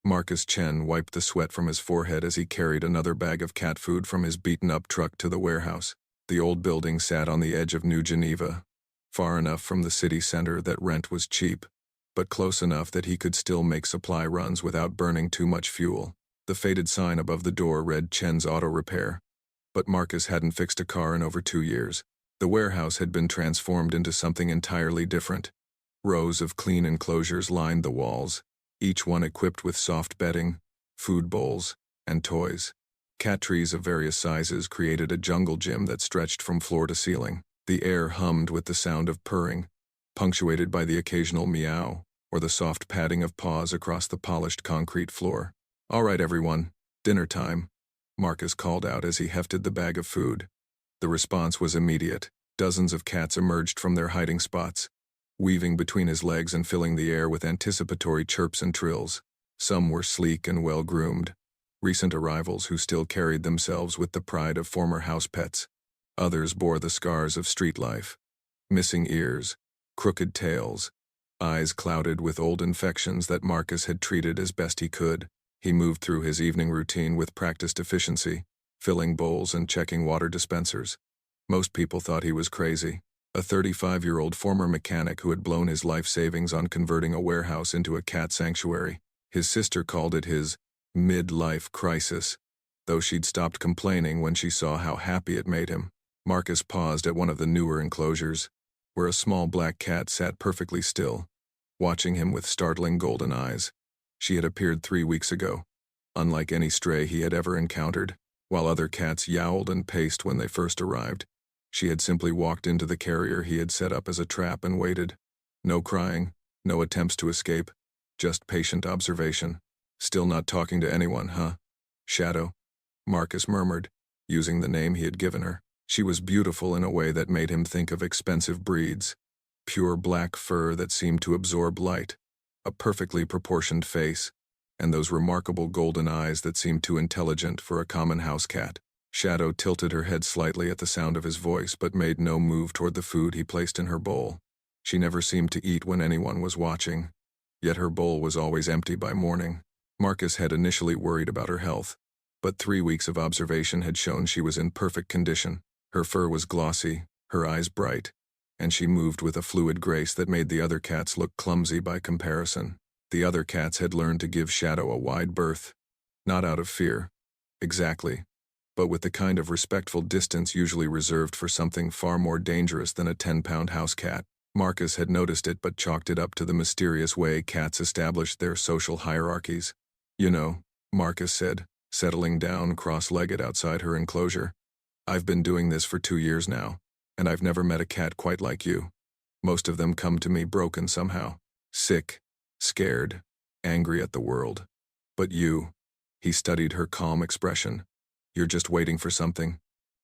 Marcus Chen wiped the sweat from his forehead as he carried another bag of cat food from his beaten-up truck to the warehouse. The old building sat on the edge of New Geneva, far enough from the city center that rent was cheap, but close enough that he could still make supply runs without burning too much fuel. The faded sign above the door read Chen's Auto Repair, but Marcus hadn't fixed a car in over 2 years. The warehouse had been transformed into something entirely different. Rows of clean enclosures lined the walls, each one equipped with soft bedding, food bowls, and toys. Cat trees of various sizes created a jungle gym that stretched from floor to ceiling. The air hummed with the sound of purring, punctuated by the occasional meow or the soft padding of paws across the polished concrete floor. "All right, everyone, dinner time," Marcus called out as he hefted the bag of food. The response was immediate. Dozens of cats emerged from their hiding spots, weaving between his legs and filling the air with anticipatory chirps and trills. Some were sleek and well-groomed, recent arrivals who still carried themselves with the pride of former house pets. Others bore the scars of street life: missing ears, crooked tails, eyes clouded with old infections that Marcus had treated as best he could. He moved through his evening routine with practiced efficiency, filling bowls and checking water dispensers. Most people thought he was crazy, a 35-year-old former mechanic who had blown his life savings on converting a warehouse into a cat sanctuary. His sister called it his mid-life crisis, though she'd stopped complaining when she saw how happy it made him. Marcus paused at one of the newer enclosures, where a small black cat sat perfectly still, watching him with startling golden eyes. She had appeared 3 weeks ago, unlike any stray he had ever encountered. While other cats yowled and paced when they first arrived, she had simply walked into the carrier he had set up as a trap and waited. No crying, no attempts to escape, just patient observation. "Still not talking to anyone, huh? Shadow?" Marcus murmured, using the name he had given her. She was beautiful in a way that made him think of expensive breeds. Pure black fur that seemed to absorb light, a perfectly proportioned face, and those remarkable golden eyes that seemed too intelligent for a common house cat. Shadow tilted her head slightly at the sound of his voice but made no move toward the food he placed in her bowl. She never seemed to eat when anyone was watching, yet her bowl was always empty by morning. Marcus had initially worried about her health, but 3 weeks of observation had shown she was in perfect condition. Her fur was glossy, her eyes bright, and she moved with a fluid grace that made the other cats look clumsy by comparison. The other cats had learned to give Shadow a wide berth, not out of fear, exactly, but with the kind of respectful distance usually reserved for something far more dangerous than a 10-pound house cat. Marcus had noticed it but chalked it up to the mysterious way cats established their social hierarchies. "You know," Marcus said, settling down cross-legged outside her enclosure, "I've been doing this for 2 years now, and I've never met a cat quite like you. Most of them come to me broken somehow, sick, scared, angry at the world. But you," he studied her calm expression, "you're just waiting for something,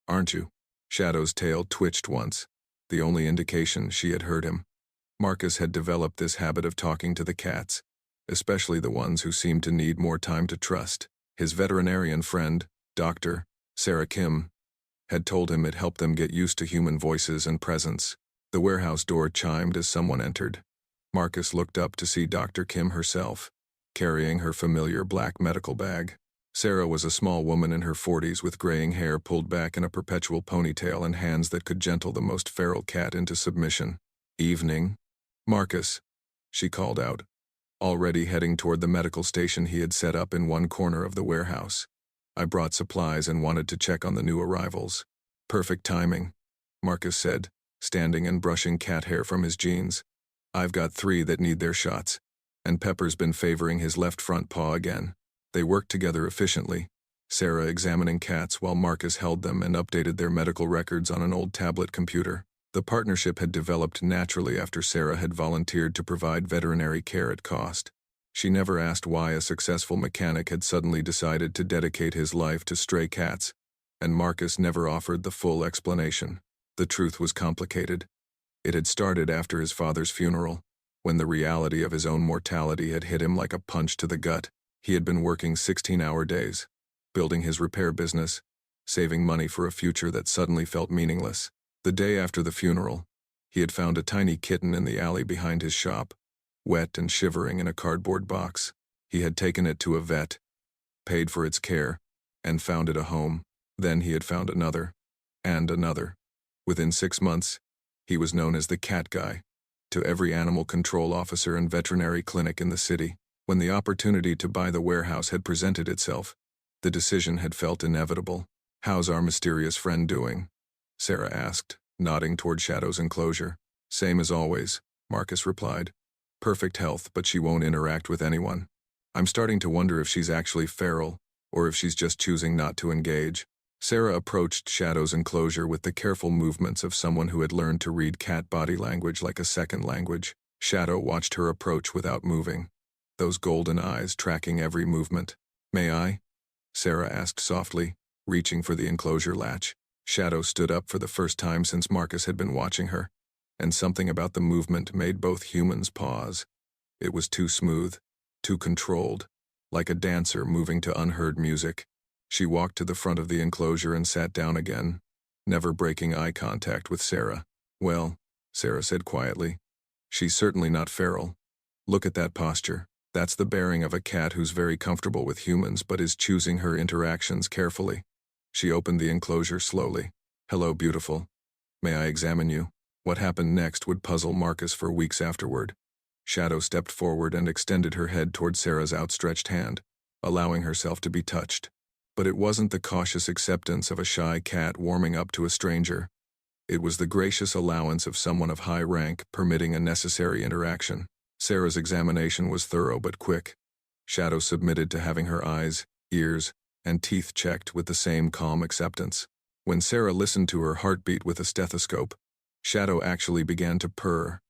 aren't you?" Shadow's tail twitched once, the only indication she had heard him. Marcus had developed this habit of talking to the cats, especially the ones who seemed to need more time to trust. His veterinarian friend, Dr. Sarah Kim, had told him it helped them get used to human voices and presence. The warehouse door chimed as someone entered. Marcus looked up to see Dr. Kim herself, carrying her familiar black medical bag. Sarah was a small woman in her 40s with graying hair pulled back in a perpetual ponytail and hands that could gentle the most feral cat into submission. "Evening, Marcus," she called out, already heading toward the medical station he had set up in one corner of the warehouse. "I brought supplies and wanted to check on the new arrivals." "Perfect timing," Marcus said, standing and brushing cat hair from his jeans. "I've got 3 that need their shots, and Pepper's been favoring his left front paw again." They worked together efficiently, Sarah examining cats while Marcus held them and updated their medical records on an old tablet computer. The partnership had developed naturally after Sarah had volunteered to provide veterinary care at cost. She never asked why a successful mechanic had suddenly decided to dedicate his life to stray cats, and Marcus never offered the full explanation. The truth was complicated. It had started after his father's funeral, when the reality of his own mortality had hit him like a punch to the gut. He had been working 16-hour days, building his repair business, saving money for a future that suddenly felt meaningless. The day after the funeral, he had found a tiny kitten in the alley behind his shop, wet and shivering in a cardboard box. He had taken it to a vet, paid for its care, and found it a home. Then he had found another, and another. Within 6 months, he was known as the cat guy to every animal control officer and veterinary clinic in the city. When the opportunity to buy the warehouse had presented itself, the decision had felt inevitable. "How's our mysterious friend doing?" Sarah asked, nodding toward Shadow's enclosure. "Same as always," Marcus replied. "Perfect health, but she won't interact with anyone. I'm starting to wonder if she's actually feral, or if she's just choosing not to engage." Sarah approached Shadow's enclosure with the careful movements of someone who had learned to read cat body language like a second language. Shadow watched her approach without moving, those golden eyes tracking every movement. "May I?" Sarah asked softly, reaching for the enclosure latch. Shadow stood up for the first time since Marcus had been watching her, and something about the movement made both humans pause. It was too smooth, too controlled, like a dancer moving to unheard music. She walked to the front of the enclosure and sat down again, never breaking eye contact with Sarah. "Well," Sarah said quietly, "she's certainly not feral. Look at that posture. That's the bearing of a cat who's very comfortable with humans but is choosing her interactions carefully." She opened the enclosure slowly. "Hello, beautiful. May I examine you?" What happened next would puzzle Marcus for weeks afterward. Shadow stepped forward and extended her head toward Sarah's outstretched hand, allowing herself to be touched. But it wasn't the cautious acceptance of a shy cat warming up to a stranger. It was the gracious allowance of someone of high rank permitting a necessary interaction. Sarah's examination was thorough but quick. Shadow submitted to having her eyes, ears, and teeth checked with the same calm acceptance. When Sarah listened to her heartbeat with a stethoscope, Shadow actually began to purr,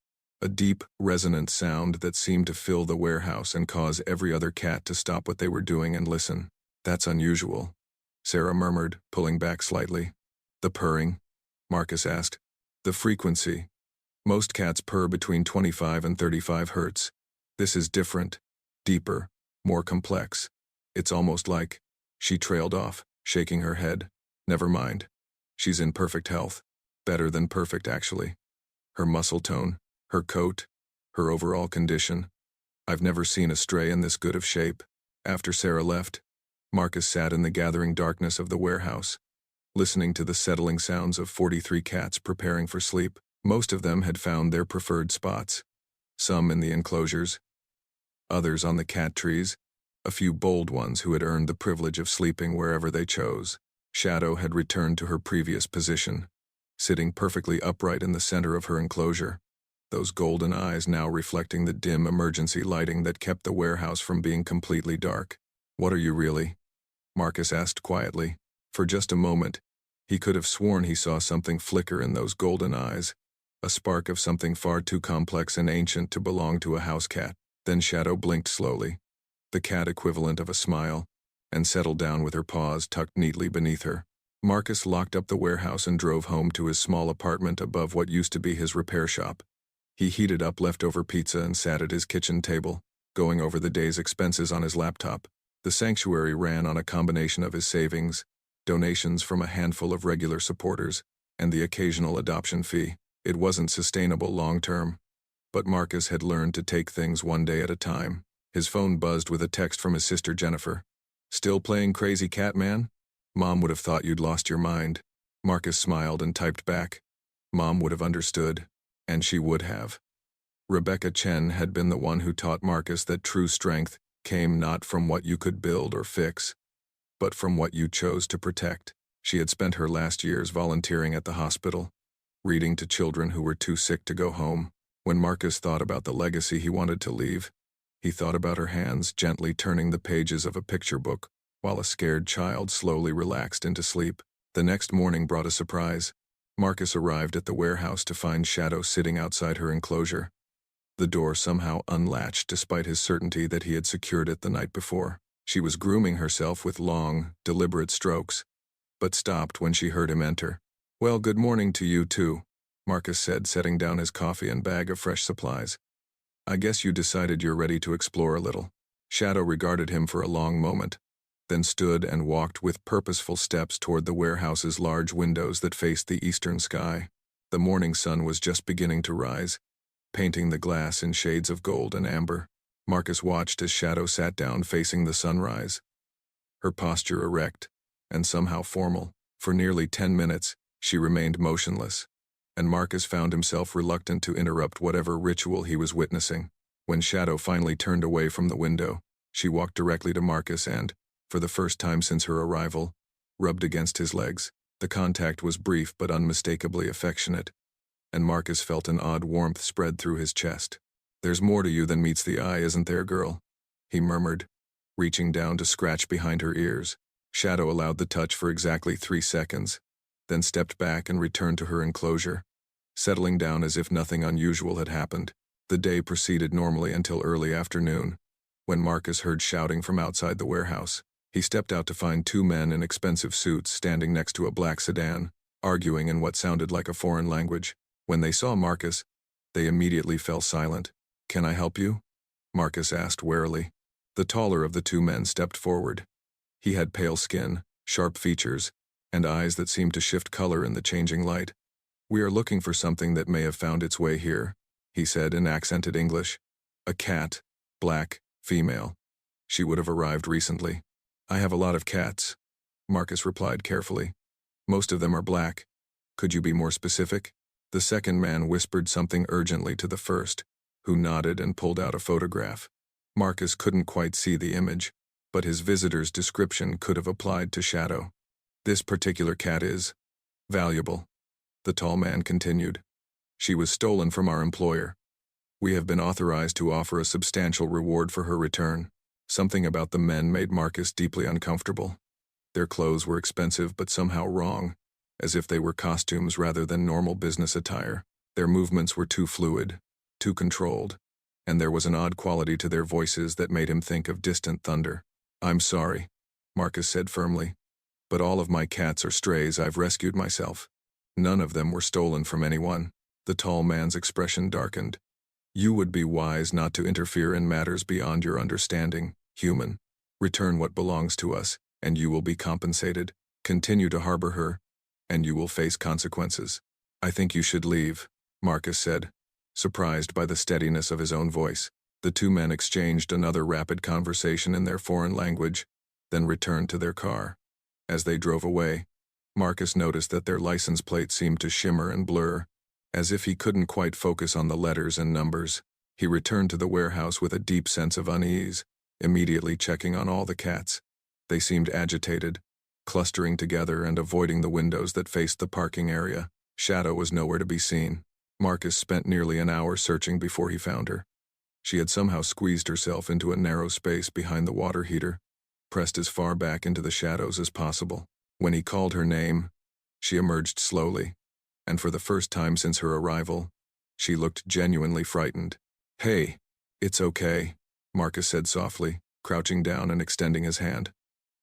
a deep, resonant sound that seemed to fill the warehouse and cause every other cat to stop what they were doing and listen. "That's unusual," Sarah murmured, pulling back slightly. "The purring?" Marcus asked. "The frequency. Most cats purr between 25 and 35 hertz. This is different, deeper, more complex. It's almost like..." She trailed off, shaking her head. "Never mind. She's in perfect health. Better than perfect, actually. Her muscle tone, her coat, her overall condition. I've never seen a stray in this good of shape." After Sarah left, Marcus sat in the gathering darkness of the warehouse, listening to the settling sounds of 43 cats preparing for sleep. Most of them had found their preferred spots, some in the enclosures, others on the cat trees, a few bold ones who had earned the privilege of sleeping wherever they chose. Shadow had returned to her previous position, sitting perfectly upright in the center of her enclosure, those golden eyes now reflecting the dim emergency lighting that kept the warehouse from being completely dark. "What are you really?" Marcus asked quietly. For just a moment, he could have sworn he saw something flicker in those golden eyes, a spark of something far too complex and ancient to belong to a house cat. Then Shadow blinked slowly, the cat equivalent of a smile, and settled down with her paws tucked neatly beneath her. Marcus locked up the warehouse and drove home to his small apartment above what used to be his repair shop. He heated up leftover pizza and sat at his kitchen table, going over the day's expenses on his laptop. The sanctuary ran on a combination of his savings, donations from a handful of regular supporters, and the occasional adoption fee. It wasn't sustainable long-term, but Marcus had learned to take things one day at a time. His phone buzzed with a text from his sister Jennifer. "Still playing Crazy Cat Man? Mom would have thought you'd lost your mind." Marcus smiled and typed back. Mom would have understood, and she would have. Rebecca Chen had been the one who taught Marcus that true strength came not from what you could build or fix, but from what you chose to protect. She had spent her last years volunteering at the hospital, reading to children who were too sick to go home. When Marcus thought about the legacy he wanted to leave, he thought about her hands gently turning the pages of a picture book while a scared child slowly relaxed into sleep. The next morning brought a surprise. Marcus arrived at the warehouse to find Shadow sitting outside her enclosure. The door somehow unlatched despite his certainty that he had secured it the night before. She was grooming herself with long, deliberate strokes, but stopped when she heard him enter. "Well, good morning to you too," Marcus said, setting down his coffee and bag of fresh supplies. "I guess you decided you're ready to explore a little." Shadow regarded him for a long moment, then stood and walked with purposeful steps toward the warehouse's large windows that faced the eastern sky. The morning sun was just beginning to rise, painting the glass in shades of gold and amber. Marcus watched as Shadow sat down facing the sunrise, her posture erect and somehow formal. For nearly 10 minutes, she remained motionless, and Marcus found himself reluctant to interrupt whatever ritual he was witnessing. When Shadow finally turned away from the window, she walked directly to Marcus and, for the first time since her arrival, rubbed against his legs. The contact was brief but unmistakably affectionate, and Marcus felt an odd warmth spread through his chest. "There's more to you than meets the eye, isn't there, girl?" he murmured, reaching down to scratch behind her ears. Shadow allowed the touch for exactly 3 seconds, then stepped back and returned to her enclosure, settling down as if nothing unusual had happened. The day proceeded normally until early afternoon, when Marcus heard shouting from outside the warehouse. He stepped out to find 2 men in expensive suits standing next to a black sedan, arguing in what sounded like a foreign language. When they saw Marcus, they immediately fell silent. "Can I help you?" Marcus asked warily. The taller of the 2 men stepped forward. He had pale skin, sharp features, and eyes that seemed to shift color in the changing light. "We are looking for something that may have found its way here," he said in accented English. "A cat, black, female. She would have arrived recently." "I have a lot of cats," Marcus replied carefully. "Most of them are black. Could you be more specific?" The second man whispered something urgently to the first, who nodded and pulled out a photograph. Marcus couldn't quite see the image, but his visitor's description could have applied to Shadow. "This particular cat is valuable," the tall man continued. "She was stolen from our employer. We have been authorized to offer a substantial reward for her return." Something about the men made Marcus deeply uncomfortable. Their clothes were expensive but somehow wrong, as if they were costumes rather than normal business attire. Their movements were too fluid, too controlled, and there was an odd quality to their voices that made him think of distant thunder. "I'm sorry," Marcus said firmly, "but all of my cats are strays I've rescued myself. None of them were stolen from anyone." The tall man's expression darkened. "You would be wise not to interfere in matters beyond your understanding, human. Return what belongs to us, and you will be compensated. Continue to harbor her, and you will face consequences." "I think you should leave," Marcus said, surprised by the steadiness of his own voice. The 2 men exchanged another rapid conversation in their foreign language, then returned to their car. As they drove away, Marcus noticed that their license plates seemed to shimmer and blur, as if he couldn't quite focus on the letters and numbers. He returned to the warehouse with a deep sense of unease, immediately checking on all the cats. They seemed agitated, clustering together and avoiding the windows that faced the parking area. Shadow was nowhere to be seen. Marcus spent nearly an hour searching before he found her. She had somehow squeezed herself into a narrow space behind the water heater, pressed as far back into the shadows as possible. When he called her name, she emerged slowly, and for the first time since her arrival, she looked genuinely frightened. "Hey, it's okay," Marcus said softly, crouching down and extending his hand.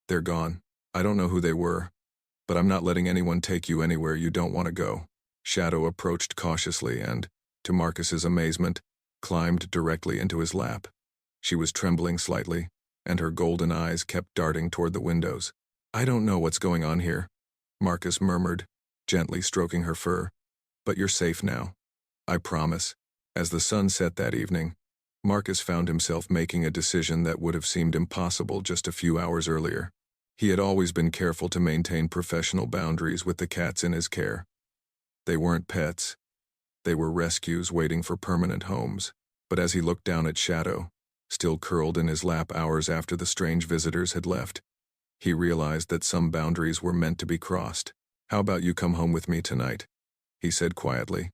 "They're gone. I don't know who they were, but I'm not letting anyone take you anywhere you don't want to go." Shadow approached cautiously and, to Marcus's amazement, climbed directly into his lap. She was trembling slightly, and her golden eyes kept darting toward the windows. "I don't know what's going on here," Marcus murmured, gently stroking her fur. "But you're safe now. I promise." As the sun set that evening, Marcus found himself making a decision that would have seemed impossible just a few hours earlier. He had always been careful to maintain professional boundaries with the cats in his care. They weren't pets. They were rescues waiting for permanent homes. But as he looked down at Shadow, still curled in his lap hours after the strange visitors had left, he realized that some boundaries were meant to be crossed. "How about you come home with me tonight?" he said quietly.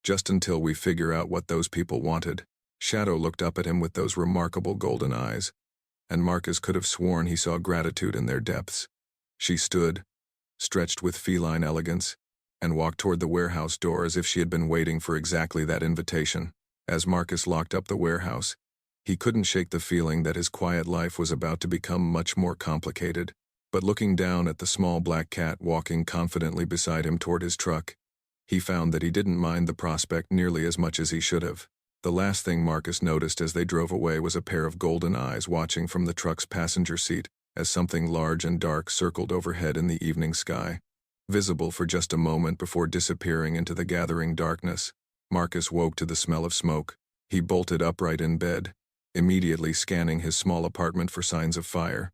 "Just until we figure out what those people wanted." Shadow looked up at him with those remarkable golden eyes, and Marcus could have sworn he saw gratitude in their depths. She stood, stretched with feline elegance, and walked toward the warehouse door as if she had been waiting for exactly that invitation. As Marcus locked up the warehouse, he couldn't shake the feeling that his quiet life was about to become much more complicated. But looking down at the small black cat walking confidently beside him toward his truck, he found that he didn't mind the prospect nearly as much as he should have. The last thing Marcus noticed as they drove away was a pair of golden eyes watching from the truck's passenger seat as something large and dark circled overhead in the evening sky. Visible for just a moment before disappearing into the gathering darkness, Marcus woke to the smell of smoke. He bolted upright in bed, immediately scanning his small apartment for signs of fire,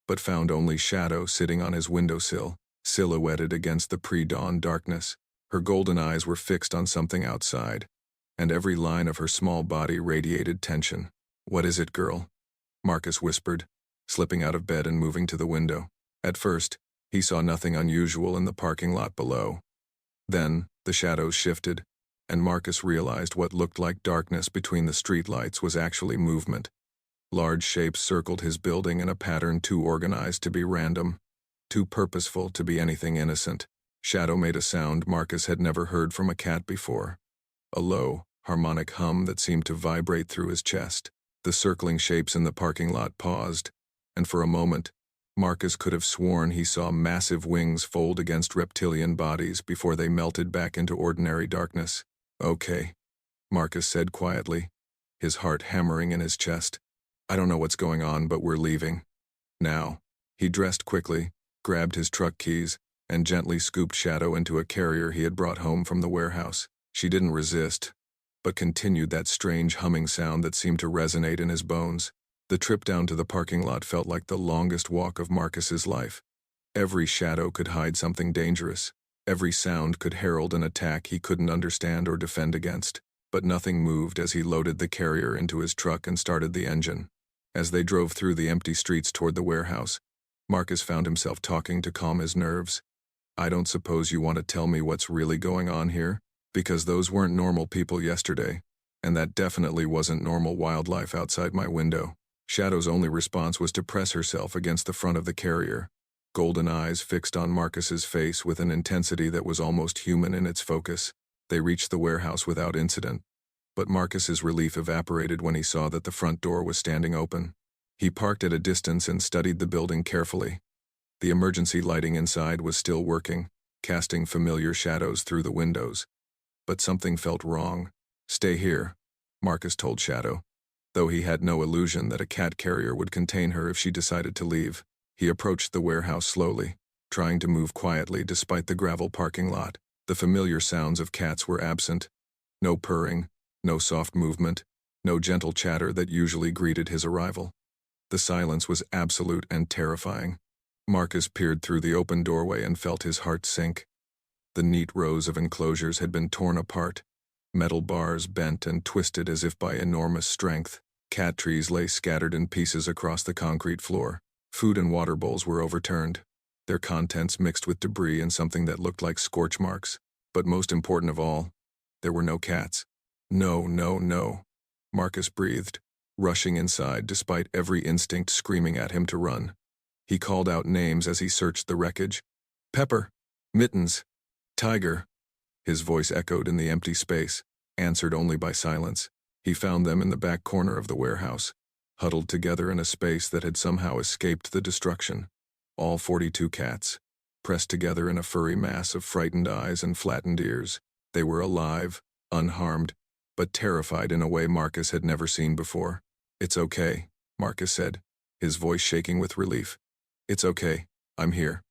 but found only Shadow sitting on his windowsill, silhouetted against the pre-dawn darkness. Her golden eyes were fixed on something outside, and every line of her small body radiated tension. "What is it, girl?" Marcus whispered, slipping out of bed and moving to the window. At first, he saw nothing unusual in the parking lot below. Then, the shadows shifted, and Marcus realized what looked like darkness between the streetlights was actually movement. Large shapes circled his building in a pattern too organized to be random, too purposeful to be anything innocent. Shadow made a sound Marcus had never heard from a cat before. A low, harmonic hum that seemed to vibrate through his chest. The circling shapes in the parking lot paused, and for a moment, Marcus could have sworn he saw massive wings fold against reptilian bodies before they melted back into ordinary darkness. "Okay," Marcus said quietly, his heart hammering in his chest. "I don't know what's going on, but we're leaving. Now." He dressed quickly, grabbed his truck keys, and gently scooped Shadow into a carrier he had brought home from the warehouse. She didn't resist, but continued that strange humming sound that seemed to resonate in his bones. The trip down to the parking lot felt like the longest walk of Marcus's life. Every shadow could hide something dangerous. Every sound could herald an attack he couldn't understand or defend against. But nothing moved as he loaded the carrier into his truck and started the engine. As they drove through the empty streets toward the warehouse, Marcus found himself talking to calm his nerves. "I don't suppose you want to tell me what's really going on here? Because those weren't normal people yesterday, and that definitely wasn't normal wildlife outside my window." Shadow's only response was to press herself against the front of the carrier, golden eyes fixed on Marcus's face with an intensity that was almost human in its focus. They reached the warehouse without incident, but Marcus's relief evaporated when he saw that the front door was standing open. He parked at a distance and studied the building carefully. The emergency lighting inside was still working, casting familiar shadows through the windows. But something felt wrong. "Stay here," Marcus told Shadow, though he had no illusion that a cat carrier would contain her if she decided to leave. He approached the warehouse slowly, trying to move quietly despite the gravel parking lot. The familiar sounds of cats were absent. No purring, no soft movement, no gentle chatter that usually greeted his arrival. The silence was absolute and terrifying. Marcus peered through the open doorway and felt his heart sink. The neat rows of enclosures had been torn apart, metal bars bent and twisted as if by enormous strength. Cat trees lay scattered in pieces across the concrete floor. Food and water bowls were overturned, their contents mixed with debris and something that looked like scorch marks. But most important of all, there were no cats. "No, no, no," Marcus breathed, rushing inside despite every instinct screaming at him to run. He called out names as he searched the wreckage. "Pepper, Mittens, Tiger." His voice echoed in the empty space, answered only by silence. He found them in the back corner of the warehouse, huddled together in a space that had somehow escaped the destruction. All 42 cats, pressed together in a furry mass of frightened eyes and flattened ears. They were alive, unharmed, but terrified in a way Marcus had never seen before. "It's okay," Marcus said, his voice shaking with relief. "It's okay, I'm here."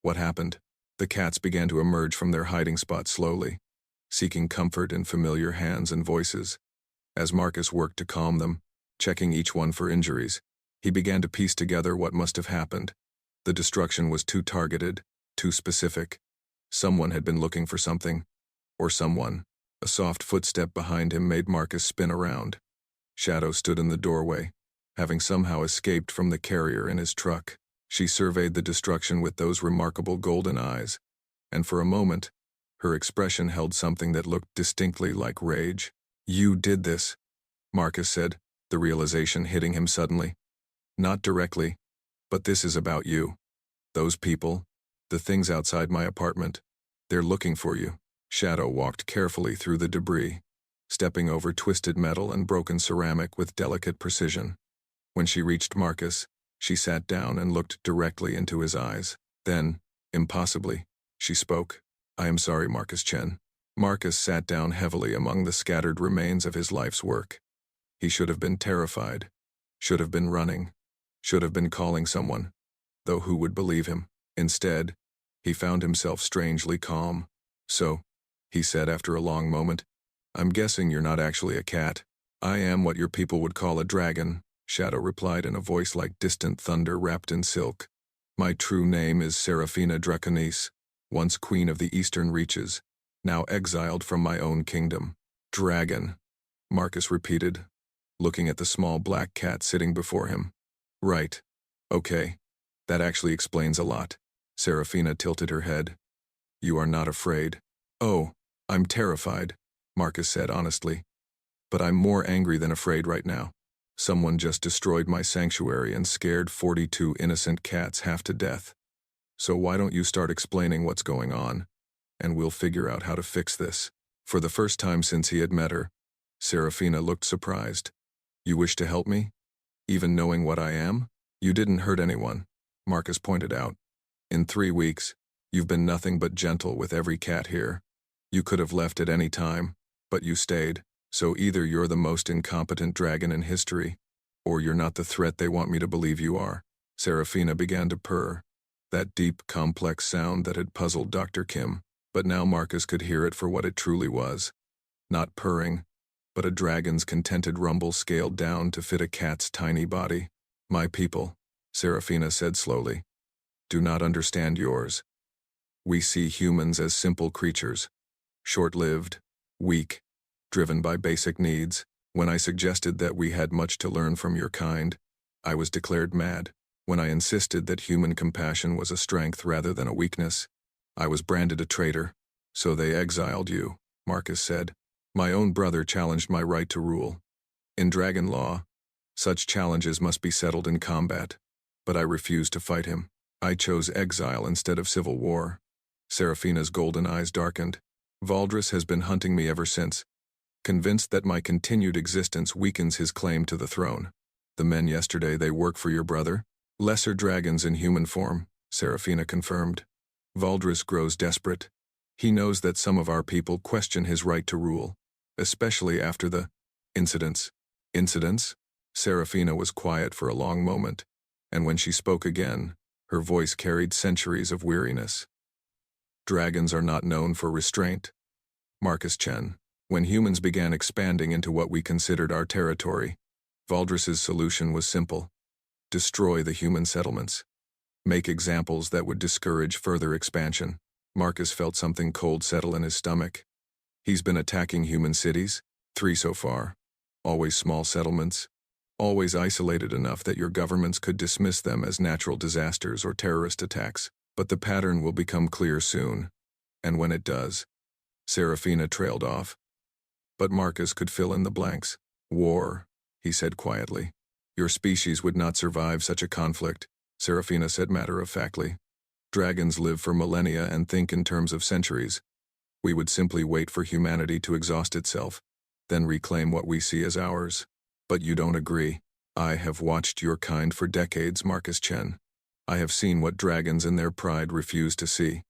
What happened? The cats began to emerge from their hiding spot slowly, seeking comfort in familiar hands and voices. As Marcus worked to calm them, checking each one for injuries, he began to piece together what must have happened. The destruction was too targeted, too specific. Someone had been looking for something, or someone. A soft footstep behind him made Marcus spin around. Shadow stood in the doorway, having somehow escaped from the carrier in his truck. She surveyed the destruction with those remarkable golden eyes, and for a moment, her expression held something that looked distinctly like rage. "You did this," Marcus said, the realization hitting him suddenly. "Not directly, but this is about you. Those people, the things outside my apartment, they're looking for you." Shadow walked carefully through the debris, stepping over twisted metal and broken ceramic with delicate precision. When she reached Marcus, she sat down and looked directly into his eyes. Then, impossibly, she spoke. "I am sorry, Marcus Chen." Marcus sat down heavily among the scattered remains of his life's work. He should have been terrified, should have been running, should have been calling someone, though who would believe him? Instead, he found himself strangely calm. "So," he said after a long moment, "I'm guessing you're not actually a cat." I am what your people would call a dragon, Shadow replied in a voice like distant thunder wrapped in silk. My true name is Seraphina Draconis, once queen of the eastern reaches, now exiled from my own kingdom. Dragon, Marcus repeated, looking at the small black cat sitting before him. Right. Okay. That actually explains a lot. Seraphina tilted her head. You are not afraid. Oh, I'm terrified, Marcus said honestly. But I'm more angry than afraid right now. Someone just destroyed my sanctuary and scared 42 innocent cats half to death. So why don't you start explaining what's going on, and we'll figure out how to fix this. For the first time since he had met her, Seraphina looked surprised. You wish to help me? Even knowing what I am? You didn't hurt anyone, Marcus pointed out. In 3 weeks, you've been nothing but gentle with every cat here. You could have left at any time, but you stayed. So either you're the most incompetent dragon in history, or you're not the threat they want me to believe you are. Seraphina began to purr, that deep, complex sound that had puzzled Dr. Kim, but now Marcus could hear it for what it truly was. Not purring, but a dragon's contented rumble scaled down to fit a cat's tiny body. My people, Seraphina said slowly, do not understand yours. We see humans as simple creatures, short-lived, weak, driven by basic needs. When I suggested that we had much to learn from your kind, I was declared mad. When I insisted that human compassion was a strength rather than a weakness, I was branded a traitor. So they exiled you, Marcus said. My own brother challenged my right to rule. In dragon law, such challenges must be settled in combat, but I refused to fight him. I chose exile instead of civil war. Seraphina's golden eyes darkened. Valdris has been hunting me ever since, convinced that my continued existence weakens his claim to the throne. The men yesterday, they work for your brother? Lesser dragons in human form, Seraphina confirmed. Valdris grows desperate. He knows that some of our people question his right to rule, especially after the incidents. Incidents? Seraphina was quiet for a long moment, and when she spoke again, her voice carried centuries of weariness. Dragons are not known for restraint. Marcus Chen. When humans began expanding into what we considered our territory, Valdris's solution was simple. Destroy the human settlements. Make examples that would discourage further expansion. Marcus felt something cold settle in his stomach. He's been attacking human cities, 3 so far. Always small settlements. Always isolated enough that your governments could dismiss them as natural disasters or terrorist attacks. But the pattern will become clear soon. And when it does, Seraphina trailed off. But Marcus could fill in the blanks. War, he said quietly. Your species would not survive such a conflict, Seraphina said matter-of-factly. Dragons live for millennia and think in terms of centuries. We would simply wait for humanity to exhaust itself, then reclaim what we see as ours. But you don't agree. I have watched your kind for decades, Marcus Chen. I have seen what dragons in their pride refuse to see.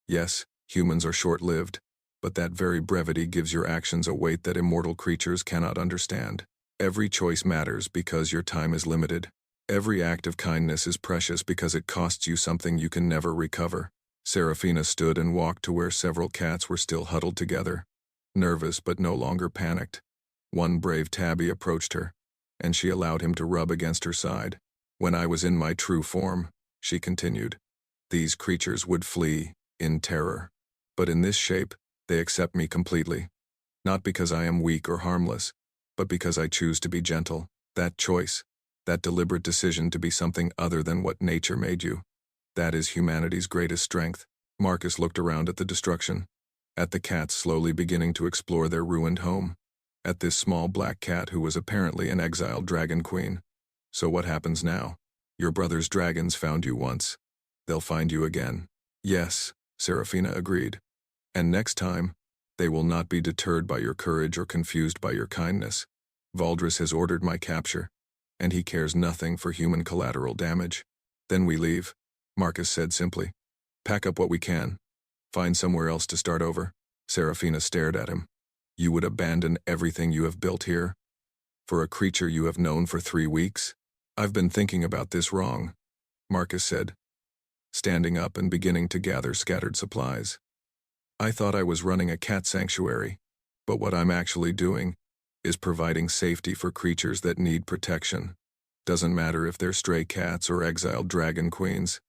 Yes, humans are short-lived, but that very brevity gives your actions a weight that immortal creatures cannot understand. Every choice matters because your time is limited. Every act of kindness is precious because it costs you something you can never recover. Seraphina stood and walked to where several cats were still huddled together, nervous but no longer panicked. One brave tabby approached her, and she allowed him to rub against her side. When I was in my true form, she continued, these creatures would flee, in terror. But in this shape, they accept me completely. Not because I am weak or harmless, but because I choose to be gentle. That choice, that deliberate decision to be something other than what nature made you, that is humanity's greatest strength. Marcus looked around at the destruction, at the cats slowly beginning to explore their ruined home, at this small black cat who was apparently an exiled dragon queen. So what happens now? Your brother's dragons found you once. They'll find you again. Yes, Seraphina agreed. And next time, they will not be deterred by your courage or confused by your kindness. Valdris has ordered my capture, and he cares nothing for human collateral damage. Then we leave, Marcus said simply. Pack up what we can. Find somewhere else to start over. Seraphina stared at him. You would abandon everything you have built here? For a creature you have known for 3 weeks? I've been thinking about this wrong, Marcus said, standing up and beginning to gather scattered supplies. I thought I was running a cat sanctuary, but what I'm actually doing is providing safety for creatures that need protection. Doesn't matter if they're stray cats or exiled dragon queens.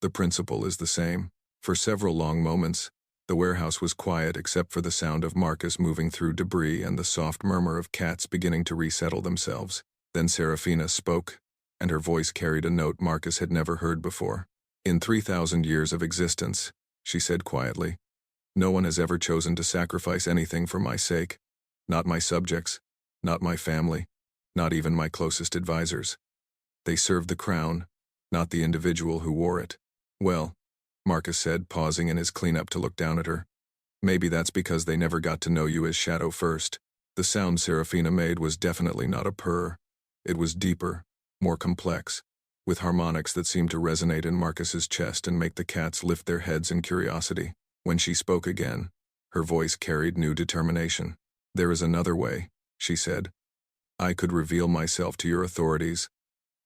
The principle is the same. For several long moments, the warehouse was quiet except for the sound of Marcus moving through debris and the soft murmur of cats beginning to resettle themselves. Then Serafina spoke, and her voice carried a note Marcus had never heard before. In 3,000 years of existence, she said quietly, no one has ever chosen to sacrifice anything for my sake. Not my subjects, not my family, not even my closest advisors. They served the crown, not the individual who wore it. Well, Marcus said, pausing in his cleanup to look down at her. Maybe that's because they never got to know you as Shadow first. The sound Serafina made was definitely not a purr. It was deeper, more complex, with harmonics that seemed to resonate in Marcus's chest and make the cats lift their heads in curiosity. When she spoke again, her voice carried new determination. There is another way, she said. I could reveal myself to your authorities,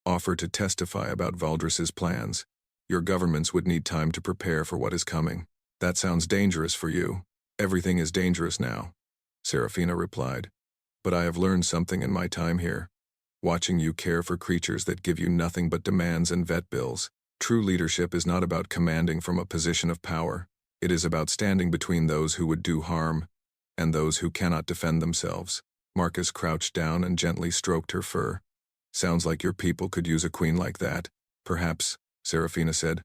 offer to testify about Valdris's plans. Your governments would need time to prepare for what is coming. That sounds dangerous for you. Everything is dangerous now, Serafina replied. But I have learned something in my time here. Watching you care for creatures that give you nothing but demands and vet bills. True leadership is not about commanding from a position of power. It is about standing between those who would do harm and those who cannot defend themselves. Marcus crouched down and gently stroked her fur. Sounds like your people could use a queen like that. Perhaps, Serafina said.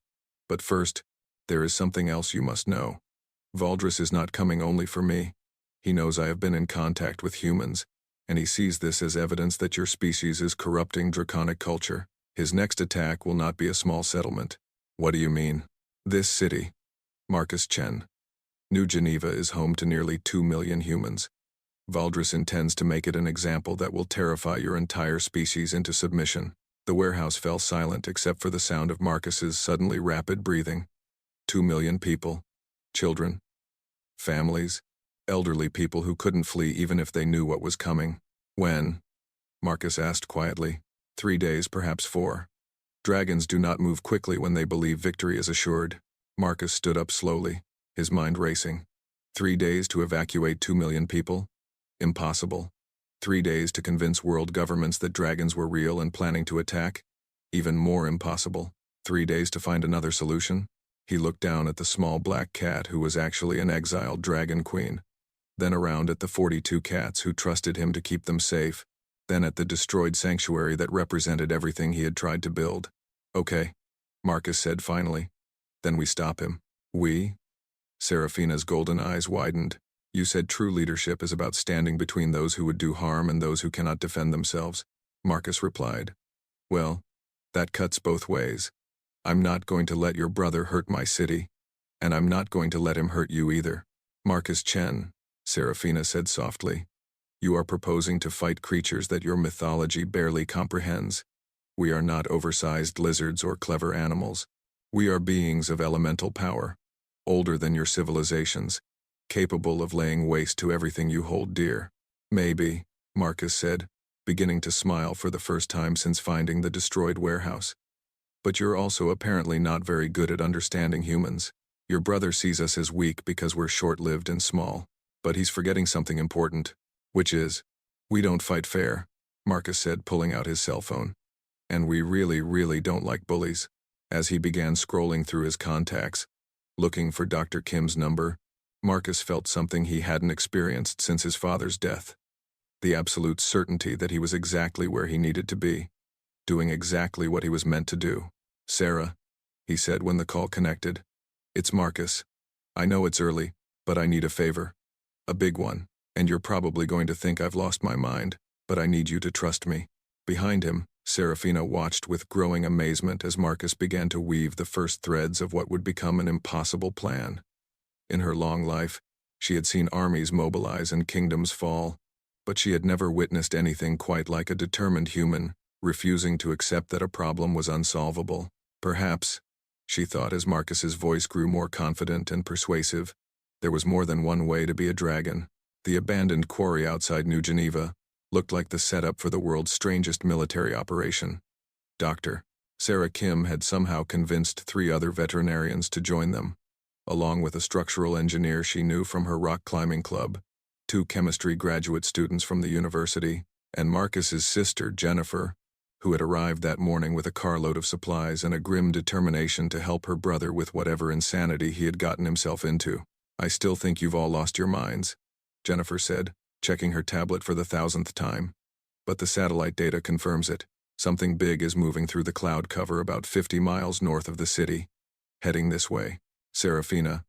But first, there is something else you must know. Valdris is not coming only for me. He knows I have been in contact with humans, and he sees this as evidence that your species is corrupting draconic culture. His next attack will not be a small settlement. What do you mean? This city, Marcus Chen. New Geneva is home to nearly 2 million humans. Valdris intends to make it an example that will terrify your entire species into submission. The warehouse fell silent except for the sound of Marcus's suddenly rapid breathing. 2 million people. Children. Families. Elderly people who couldn't flee even if they knew what was coming. When? Marcus asked quietly. 3 days, perhaps 4. Dragons do not move quickly when they believe victory is assured. Marcus stood up slowly, his mind racing. 3 days to evacuate 2 million people? Impossible. 3 days to convince world governments that dragons were real and planning to attack? Even more impossible. 3 days to find another solution? He looked down at the small black cat who was actually an exiled dragon queen. Then around at the 42 cats who trusted him to keep them safe. Then at the destroyed sanctuary that represented everything he had tried to build. Okay, Marcus said finally. Then we stop him. We? Serafina's golden eyes widened. You said true leadership is about standing between those who would do harm and those who cannot defend themselves. Marcus replied. Well, that cuts both ways. I'm not going to let your brother hurt my city, and I'm not going to let him hurt you either. Marcus Chen, Serafina said softly. You are proposing to fight creatures that your mythology barely comprehends. We are not oversized lizards or clever animals. We are beings of elemental power, older than your civilizations, capable of laying waste to everything you hold dear. Maybe, Marcus said, beginning to smile for the first time since finding the destroyed warehouse. But you're also apparently not very good at understanding humans. Your brother sees us as weak because we're short-lived and small. But he's forgetting something important, which is, we don't fight fair, Marcus said, pulling out his cell phone. And we really, really don't like bullies. As he began scrolling through his contacts, looking for Dr. Kim's number, Marcus felt something he hadn't experienced since his father's death. The absolute certainty that he was exactly where he needed to be, doing exactly what he was meant to do. Sarah, he said when the call connected. It's Marcus. I know it's early, but I need a favor. A big one, and you're probably going to think I've lost my mind, but I need you to trust me. Behind him, Serafina watched with growing amazement as Marcus began to weave the first threads of what would become an impossible plan. In her long life, she had seen armies mobilize and kingdoms fall, but she had never witnessed anything quite like a determined human, refusing to accept that a problem was unsolvable. Perhaps, she thought as Marcus's voice grew more confident and persuasive, there was more than one way to be a dragon. The abandoned quarry outside New Geneva looked like the setup for the world's strangest military operation. Dr. Sarah Kim had somehow convinced 3 other veterinarians to join them, along with a structural engineer she knew from her rock climbing club. 2 chemistry graduate students from the university, and Marcus's sister, Jennifer, who had arrived that morning with a carload of supplies and a grim determination to help her brother with whatever insanity he had gotten himself into. "I still think you've all lost your minds," Jennifer said, checking her tablet for the 1,000th time. "But the satellite data confirms it. Something big is moving through the cloud cover about 50 miles north of the city. Heading this way." Serafina,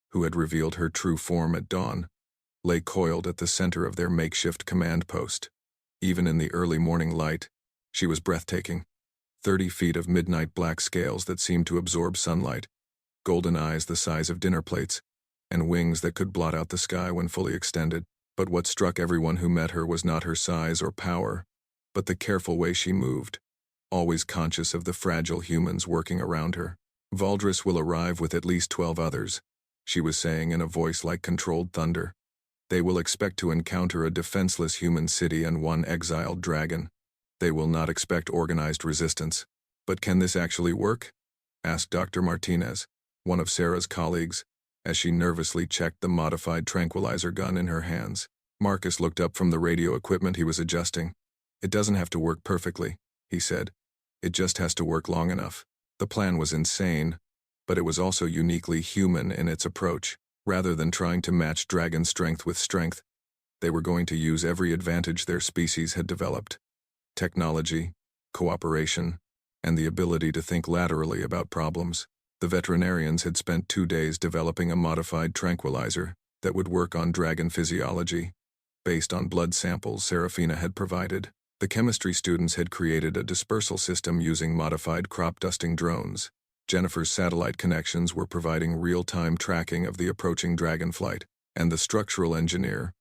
who had revealed her true form at dawn, lay coiled at the center of their makeshift command post. Even in the early morning light, she was breathtaking. 30 feet of midnight black scales that seemed to absorb sunlight, golden eyes the size of dinner plates, and wings that could blot out the sky when fully extended. But what struck everyone who met her was not her size or power, but the careful way she moved, always conscious of the fragile humans working around her. "Valdris will arrive with at least 12 others," she was saying in a voice like controlled thunder. "They will expect to encounter a defenseless human city and one exiled dragon. They will not expect organized resistance." "But can this actually work?" asked Dr. Martinez, one of Sarah's colleagues, as she nervously checked the modified tranquilizer gun in her hands. Marcus looked up from the radio equipment he was adjusting. "It doesn't have to work perfectly," he said. "It just has to work long enough." The plan was insane, but it was also uniquely human in its approach. Rather than trying to match dragon strength with strength, they were going to use every advantage their species had developed: technology, cooperation, and the ability to think laterally about problems. The veterinarians had spent 2 days developing a modified tranquilizer that would work on dragon physiology, based on blood samples Serafina had provided. The chemistry students had created a dispersal system using modified crop-dusting drones. Jennifer's satellite connections were providing real-time tracking of the approaching dragon flight, and the structural engineer,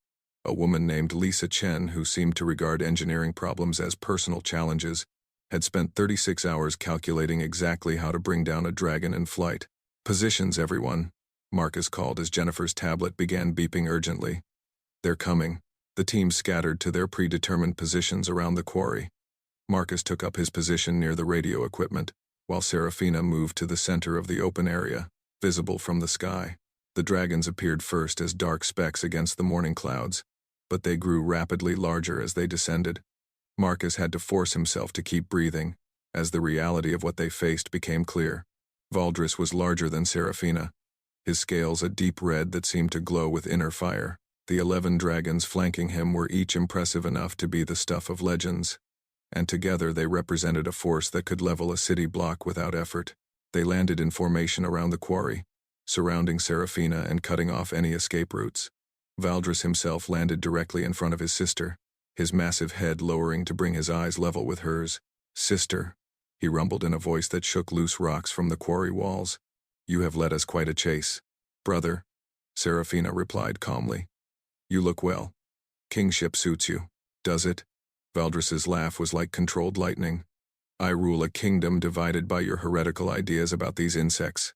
a woman named Lisa Chen who seemed to regard engineering problems as personal challenges, had spent 36 hours calculating exactly how to bring down a dragon in flight. "Positions, everyone," Marcus called as Jennifer's tablet began beeping urgently. "They're coming." The team scattered to their predetermined positions around the quarry. Marcus took up his position near the radio equipment, while Serafina moved to the center of the open area, visible from the sky. The dragons appeared first as dark specks against the morning clouds, but they grew rapidly larger as they descended. Marcus had to force himself to keep breathing, as the reality of what they faced became clear. Valdris was larger than Serafina, his scales a deep red that seemed to glow with inner fire. The 11 dragons flanking him were each impressive enough to be the stuff of legends, and together they represented a force that could level a city block without effort. They landed in formation around the quarry, surrounding Serafina and cutting off any escape routes. Valdris himself landed directly in front of his sister, his massive head lowering to bring his eyes level with hers. "Sister," he rumbled in a voice that shook loose rocks from the quarry walls, "you have led us quite a chase." "Brother," Serafina replied calmly. "You look well. Kingship suits you." "Does it?" Valdris's laugh was like controlled lightning. "I rule a kingdom divided by your heretical ideas about these insects.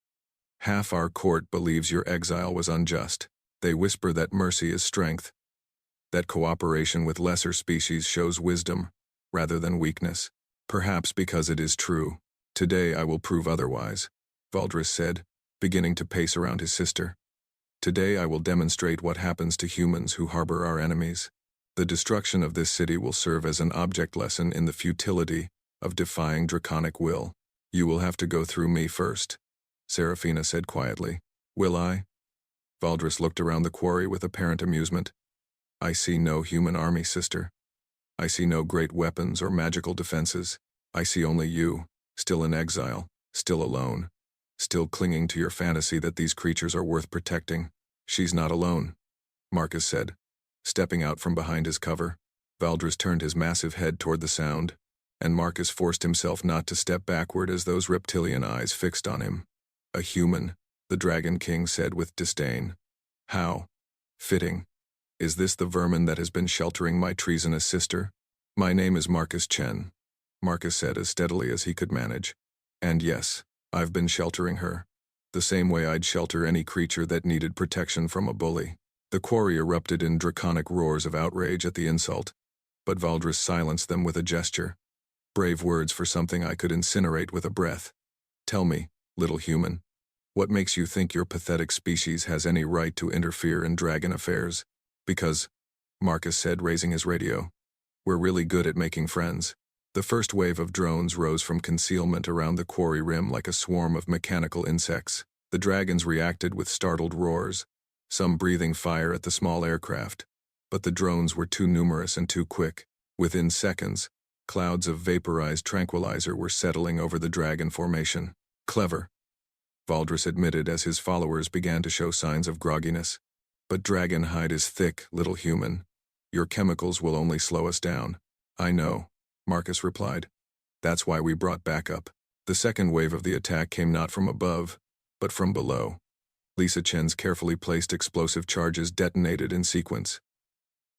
Half our court believes your exile was unjust. They whisper that mercy is strength, that cooperation with lesser species shows wisdom, rather than weakness. Perhaps because it is true. Today I will prove otherwise," Valdris said, beginning to pace around his sister. "Today I will demonstrate what happens to humans who harbor our enemies. The destruction of this city will serve as an object lesson in the futility of defying draconic will. You will have to go through me first," Serafina said quietly. "Will I?" Valdris looked around the quarry with apparent amusement. "I see no human army, sister. I see no great weapons or magical defenses. I see only you, still in exile, still alone, still clinging to your fantasy that these creatures are worth protecting." "She's not alone," Marcus said, stepping out from behind his cover. Valdris turned his massive head toward the sound, and Marcus forced himself not to step backward as those reptilian eyes fixed on him. "A human," the Dragon King said with disdain. "How fitting. Is this the vermin that has been sheltering my treasonous sister?" "My name is Marcus Chen," Marcus said as steadily as he could manage. "And yes, I've been sheltering her, the same way I'd shelter any creature that needed protection from a bully." The quarry erupted in draconic roars of outrage at the insult, but Valdris silenced them with a gesture. "Brave words for something I could incinerate with a breath. Tell me, little human, what makes you think your pathetic species has any right to interfere in dragon affairs?" "Because," Marcus said, raising his radio. "We're really good at making friends." The first wave of drones rose from concealment around the quarry rim like a swarm of mechanical insects. The dragons reacted with startled roars, some breathing fire at the small aircraft. But the drones were too numerous and too quick. Within seconds, clouds of vaporized tranquilizer were settling over the dragon formation. "Clever," Valdris admitted as his followers began to show signs of grogginess. "But dragon hide is thick, little human. Your chemicals will only slow us down." "I know," Marcus replied. "That's why we brought backup." The second wave of the attack came not from above, but from below. Lisa Chen's carefully placed explosive charges detonated in sequence.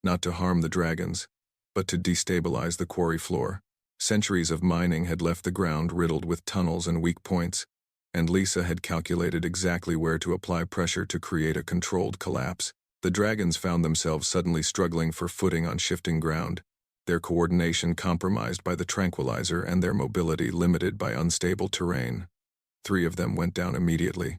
Not to harm the dragons, but to destabilize the quarry floor. Centuries of mining had left the ground riddled with tunnels and weak points, and Lisa had calculated exactly where to apply pressure to create a controlled collapse. The dragons found themselves suddenly struggling for footing on shifting ground, their coordination compromised by the tranquilizer and their mobility limited by unstable terrain. 3 of them went down immediately,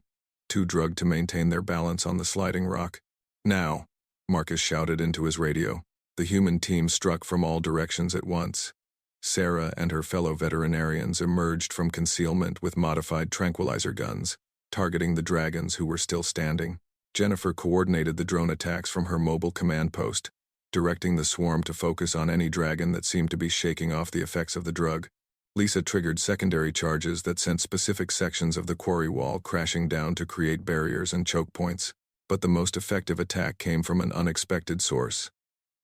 2 drugged to maintain their balance on the sliding rock. "Now," Marcus shouted into his radio. The human team struck from all directions at once. Sarah and her fellow veterinarians emerged from concealment with modified tranquilizer guns, targeting the dragons who were still standing. Jennifer coordinated the drone attacks from her mobile command post, directing the swarm to focus on any dragon that seemed to be shaking off the effects of the drug. Lisa triggered secondary charges that sent specific sections of the quarry wall crashing down to create barriers and choke points. But the most effective attack came from an unexpected source.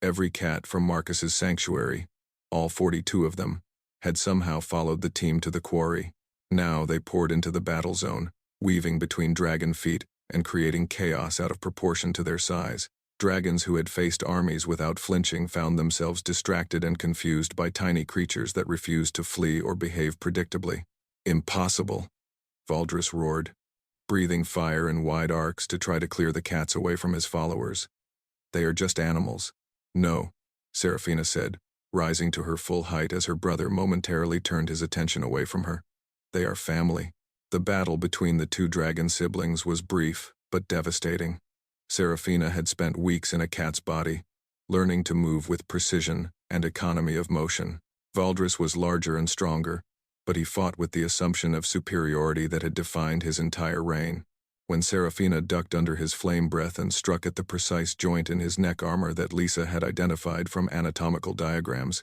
Every cat from Marcus's sanctuary, all 42 of them, had somehow followed the team to the quarry. Now they poured into the battle zone, weaving between dragon feet and creating chaos out of proportion to their size. Dragons who had faced armies without flinching found themselves distracted and confused by tiny creatures that refused to flee or behave predictably. "Impossible," Valdris roared, breathing fire in wide arcs to try to clear the cats away from his followers. "They are just animals." "No," Serafina said, rising to her full height as her brother momentarily turned his attention away from her. "They are family." The battle between the 2 dragon siblings was brief, but devastating. Serafina had spent weeks in a cat's body, learning to move with precision and economy of motion. Valdris was larger and stronger, but he fought with the assumption of superiority that had defined his entire reign. When Serafina ducked under his flame breath and struck at the precise joint in his neck armor that Lisa had identified from anatomical diagrams,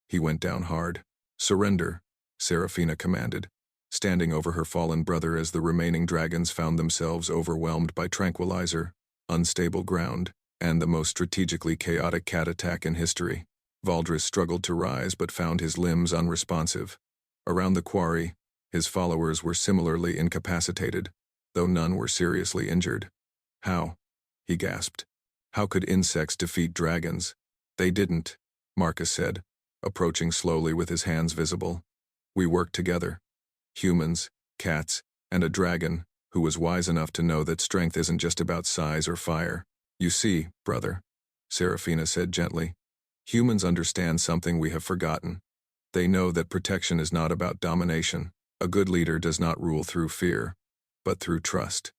he went down hard. "Surrender," Serafina commanded, standing over her fallen brother as the remaining dragons found themselves overwhelmed by tranquilizer, unstable ground, and the most strategically chaotic cat attack in history. Valdris struggled to rise but found his limbs unresponsive. Around the quarry, his followers were similarly incapacitated, though none were seriously injured. "How?" he gasped. "How could insects defeat dragons?" "They didn't," Marcus said, approaching slowly with his hands visible. "We worked together. Humans, cats, and a dragon who was wise enough to know that strength isn't just about size or fire. You see, brother," Serafina said gently, "humans understand something we have forgotten. They know that protection is not about domination. A good leader does not rule through fear, but through trust.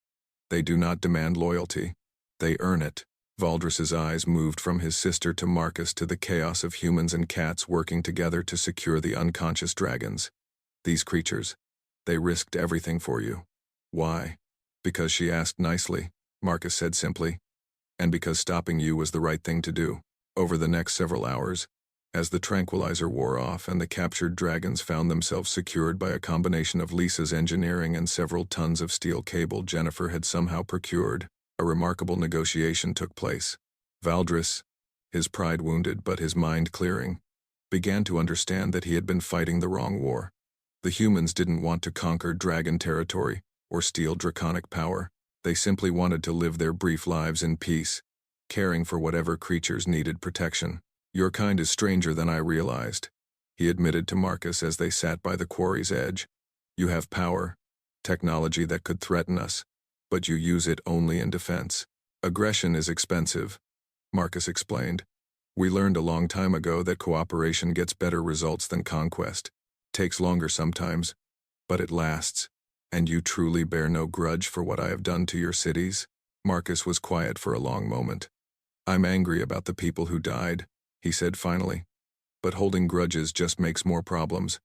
They do not demand loyalty. They earn it." Valdris's eyes moved from his sister to Marcus to the chaos of humans and cats working together to secure the unconscious dragons. "These creatures, they risked everything for you." "Why?" "Because she asked nicely," Marcus said simply, "and because stopping you was the right thing to do." Over the next several hours, as the tranquilizer wore off and the captured dragons found themselves secured by a combination of Lisa's engineering and several tons of steel cable Jennifer had somehow procured, a remarkable negotiation took place. Valdris, his pride wounded but his mind clearing, began to understand that he had been fighting the wrong war. The humans didn't want to conquer dragon territory or steal draconic power. They simply wanted to live their brief lives in peace, caring for whatever creatures needed protection. "Your kind is stranger than I realized," he admitted to Marcus as they sat by the quarry's edge. "You have power, technology that could threaten us, but you use it only in defense. Aggression is expensive," Marcus explained. "We learned a long time ago that cooperation gets better results than conquest. Takes longer sometimes, but it lasts. And you truly bear no grudge for what I have done to your cities?" Marcus was quiet for a long moment. I'm angry about the people who died, he said finally. But holding grudges just makes more problems.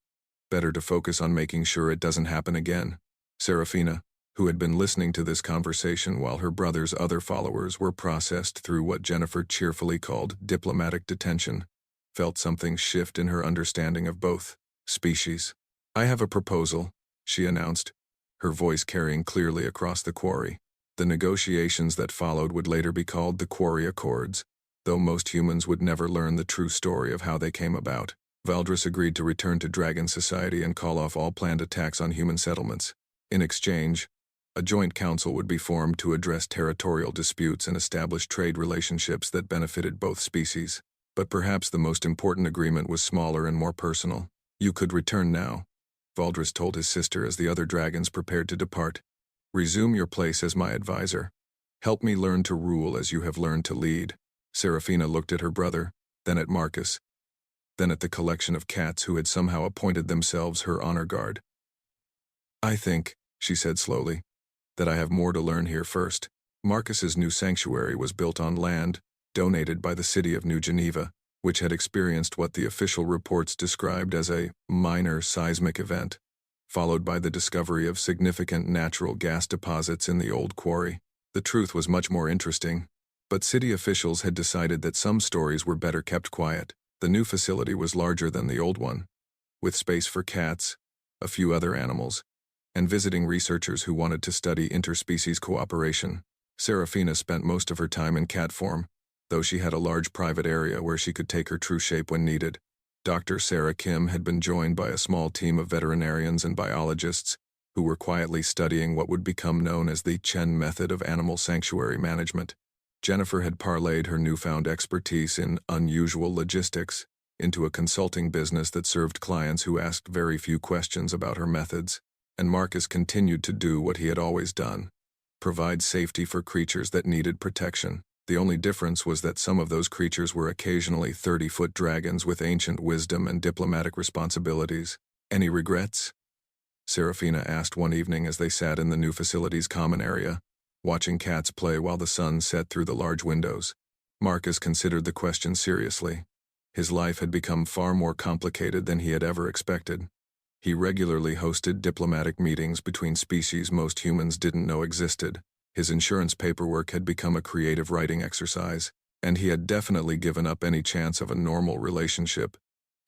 Better to focus on making sure it doesn't happen again. Serafina, who had been listening to this conversation while her brother's other followers were processed through what Jennifer cheerfully called diplomatic detention, felt something shift in her understanding of both species. I have a proposal, she announced, her voice carrying clearly across the quarry. The negotiations that followed would later be called the Quarry Accords, though most humans would never learn the true story of how they came about. Valdris agreed to return to Dragon Society and call off all planned attacks on human settlements. In exchange, a joint council would be formed to address territorial disputes and establish trade relationships that benefited both species. But perhaps the most important agreement was smaller and more personal. You could return now, Valdris told his sister as the other dragons prepared to depart. Resume your place as my advisor. Help me learn to rule as you have learned to lead. Serafina looked at her brother, then at Marcus, then at the collection of cats who had somehow appointed themselves her honor guard. I think, she said slowly, that I have more to learn here first. Marcus's new sanctuary was built on land donated by the city of New Geneva, which had experienced what the official reports described as a minor seismic event, followed by the discovery of significant natural gas deposits in the old quarry. The truth was much more interesting, but city officials had decided that some stories were better kept quiet. The new facility was larger than the old one, with space for cats, a few other animals, and visiting researchers who wanted to study interspecies cooperation. Serafina spent most of her time in cat form, though she had a large private area where she could take her true shape when needed. Dr. Sarah Kim had been joined by a small team of veterinarians and biologists who were quietly studying what would become known as the Chen method of animal sanctuary management. Jennifer had parlayed her newfound expertise in unusual logistics into a consulting business that served clients who asked very few questions about her methods, and Marcus continued to do what he had always done: provide safety for creatures that needed protection. The only difference was that some of those creatures were occasionally 30-foot dragons with ancient wisdom and diplomatic responsibilities. Any regrets? Serafina asked one evening as they sat in the new facility's common area, watching cats play while the sun set through the large windows. Marcus considered the question seriously. His life had become far more complicated than he had ever expected. He regularly hosted diplomatic meetings between species most humans didn't know existed. His insurance paperwork had become a creative writing exercise, and he had definitely given up any chance of a normal relationship,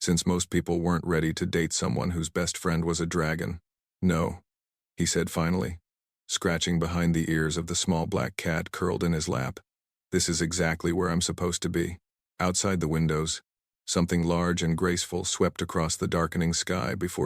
since most people weren't ready to date someone whose best friend was a dragon. No, he said finally, scratching behind the ears of the small black cat curled in his lap. This is exactly where I'm supposed to be. Outside the windows, something large and graceful swept across the darkening sky before